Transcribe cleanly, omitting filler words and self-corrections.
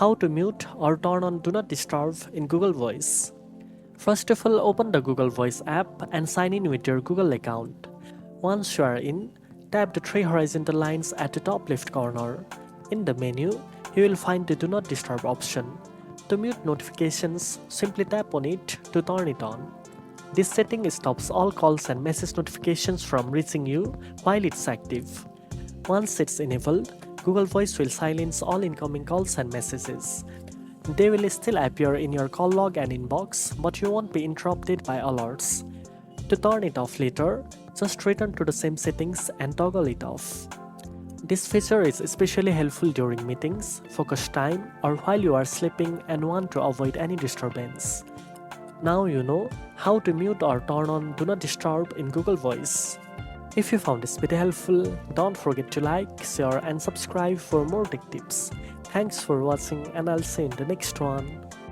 How to mute or turn on Do Not Disturb in Google Voice. First of all, open the Google Voice app and sign in with your Google account. Once you are in, tap the three horizontal lines at the top left corner. In the menu, you will find the Do Not Disturb option. To mute notifications, simply tap on it to turn it on. This setting stops all calls and message notifications from reaching you while it's active. Once it's enabled, Google Voice will silence all incoming calls and messages. They will still appear in your call log and inbox, but you won't be interrupted by alerts. To turn it off later, just return to the same settings and toggle it off. This feature is especially helpful during meetings, focus time, or while you are sleeping and want to avoid any disturbance. Now you know how to mute or turn on Do Not Disturb in Google Voice. If you found this video helpful, don't forget to like, share and subscribe for more tech tips. Thanks for watching and I'll see you in the next one.